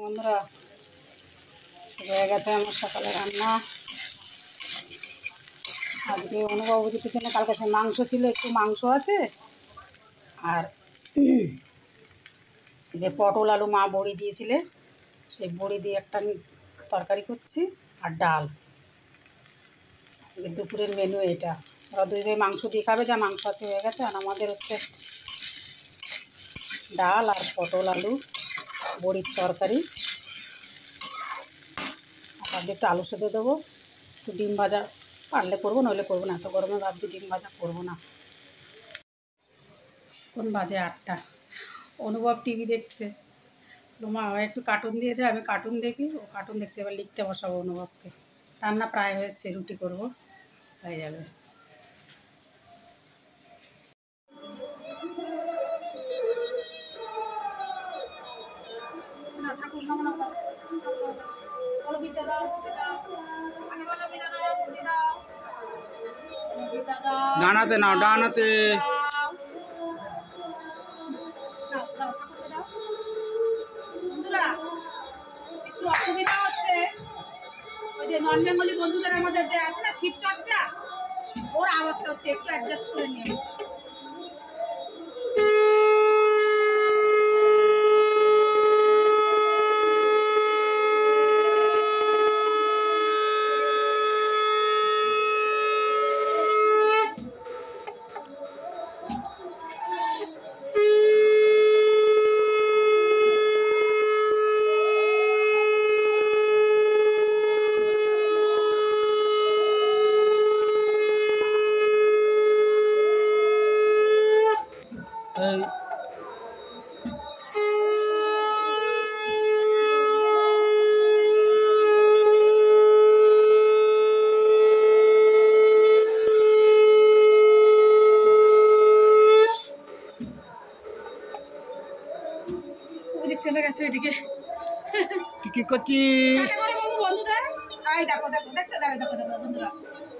বন্ধুরা হয়ে গেছে আমার সকালে রান্না। আজকে অনুবাবুজির পিছনে কালকে সে মাংস ছিল, একটু মাংস আছে, আর যে পটল আলু মা বড়ি দিয়েছিলে সেই বড়ি দিয়ে একটা তরকারি করছি, আর ডাল। আজকে দুপুরের মেনু এটা। ওরা দুই ভাই মাংস দিয়ে খাবে, যা মাংস আছে হয়ে গেছে। আর আমাদের হচ্ছে ডাল আর পটল আলু বড়ির তরকারি, আর একটু আলু সেদ্ধ দেবো, একটু ডিম ভাজা পারলে করবো, নইলে করবো না। এত গরমে ভাবছি ডিম ভাজা করবো না। কোন বাজে 8টা। অনুভব টিভি দেখছে। মা একটু কার্টুন দিয়ে দেয়, আমি কার্টুন দেখি, ও কার্টুন দেখছে। এবার লিখতে বসাবো অনুভবকে। রান্না প্রায় হয়ে এসছে, রুটি করব, হয়ে যাবে। ডানাতে নাও, ডানাতে। বন্ধুরা একটু অসুবিধা হচ্ছে, ওই যে নন বেঙ্গলি বন্ধুদের মধ্যে যে আছে না শিবচর্চা, ওর আওয়াজটা হচ্ছে, একটু অ্যাডজাস্ট করে নিয়ে। চলে গেছে ওইদিকে। কি করছিস? বন্ধুদের দেখো দেখো দেখছো, দেখো দেখো দেখো বন্ধুরা,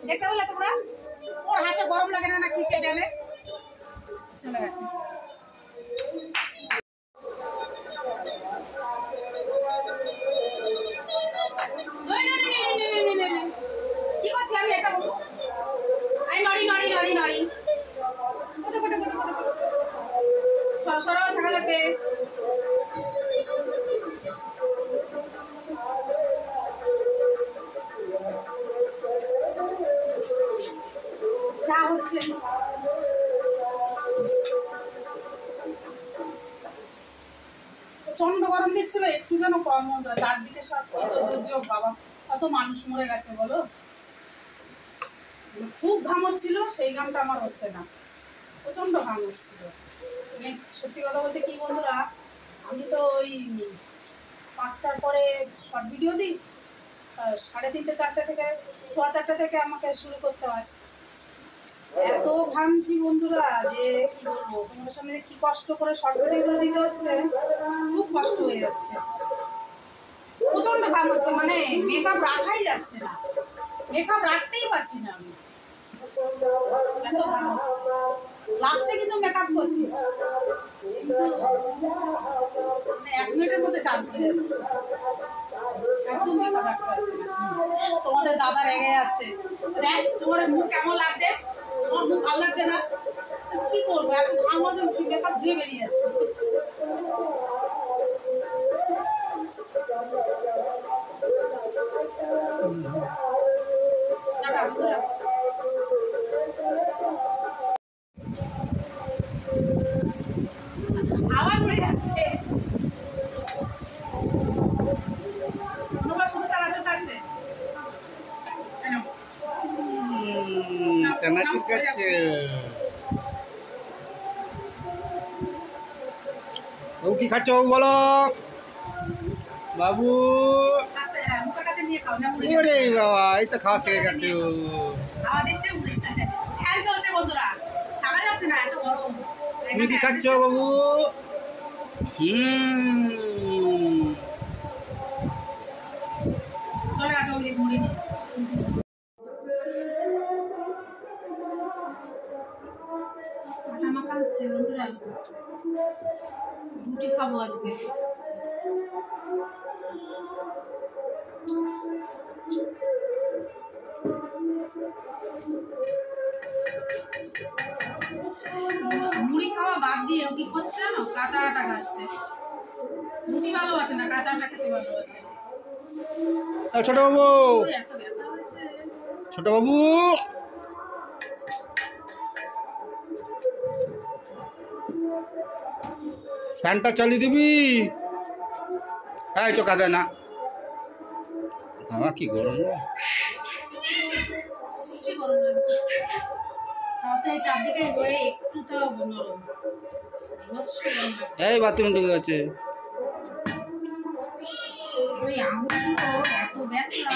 দেখতে বললে তোমরা, ওর হাতে গরম লাগে না, না ক্রিকেট এনে চলে গেছে। কি করছি আমি এটা বলবো? আমি নড়ি নড়ি নড়ি নড়ি, কোথাও কোথাও কোথাও কোথাও সরো সরো ছাগলকে। যা হচ্ছে প্রচন্ড গরম দিচ্ছিল, একটু যেন কম হতো। চারদিকে সব দুর্যোগ, বাবা কত মানুষ মরে গেছে বলো। খুব ঘাম হচ্ছিল, সেই ঘামটা আমার হচ্ছে না, প্রচন্ড ঘাম হচ্ছিল। মানে সত্যি কথা বলতে কি বন্ধুরা, আমি তো ওই 5টার পরে শর্ট ভিডিও দিই, 3:30 4টা থেকে 4:15 থেকে আমাকে শুরু করতে হয়। এত ঘামছি বন্ধুরা যে কি বলবো তোমাদের সামনে, কি কষ্ট করে শর্ট ভিডিওগুলো দিতে হচ্ছে, খুব কষ্ট হয়ে যাচ্ছে। প্রচন্ড ঘাম হচ্ছে, মানে মেকআপ রাখাই যাচ্ছে না, মেকআপ রাখতেই পারছি না আমি, এত ঘাম হচ্ছে। লাস্টে কিন্তু মেকআপ করছি, মানে 1 মিনিটের মধ্যে চান করে যাচ্ছে, একদম মেকআপ রাখতে পারছি না। তোমাদের দাদা রেগে যাচ্ছে, দেখ তোমার মুখ কেমন লাগছে, তোমার মুখ ভালো লাগছে না। কি করবো, এত ঘাম হচ্ছে, মেকআপ ধুয়ে বেরিয়ে যাচ্ছে। আবার পড়ে যাচ্ছে, শুধু চালাচ্ছে কাটছে চানাচুর খাচ্ছে। বাবু কি খাচ্ছ বলো? বাবু ওরে বাবা, এই তো খাওয়া শিখে গেছে। তুমি কি খাচ্ছ বাবু? চলে গেছে ওই মুড়ি নিয়ে। আটা মাখা হচ্ছে বন্ধুরা, রুটি খাবো আজকে। ভালোবাসে না, কাঁচাটা খেতে ভালোবাসে। ছোট বাবু, ওই এত ব্যথা হয়েছে। ছোট বাবু, ফ্যানটা চালিয়ে দিবি। হ্যাঁ চোখা দেয় না বাবা, কি গরম গো। বিশ্রী গরম লাগছে। তাও তো এই চারদিকে হয়ে একটু তাও নরম। বিভৎস গরম লাগছে। এই বাথরুম ঢুকে গেছে। ওই আঙুলগুলো এত ব্যথা।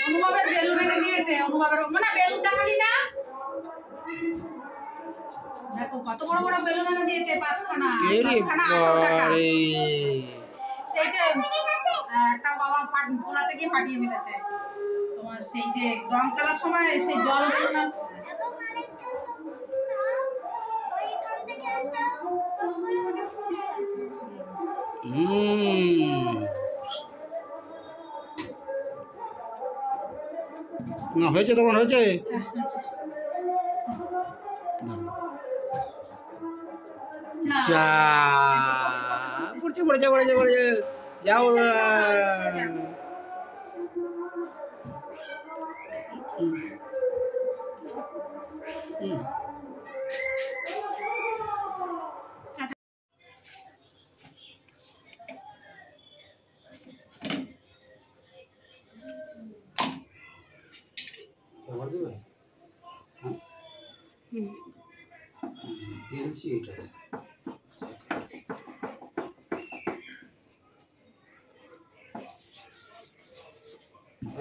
অনুভবের বেলুন এনে দিয়েছে। অনুভবের মানে বেলুন দেখালি না? দেখো কত বড় বড় বেলুন এনে দিয়েছে, 5খানা। 5খানা 18 টাকা। সেই যে একটা বাবা ভোলাতে গিয়ে ফাটিয়ে ফেলেছে। তোমার সেই যে রং খেলার সময় সেই জল বেলুন না হয়েছে, তোমার হয়েছে। যা পড়ছে পড়েছে পড়েছে পড়েছে, যাও।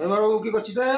এবার বাবু কি করছিস রে?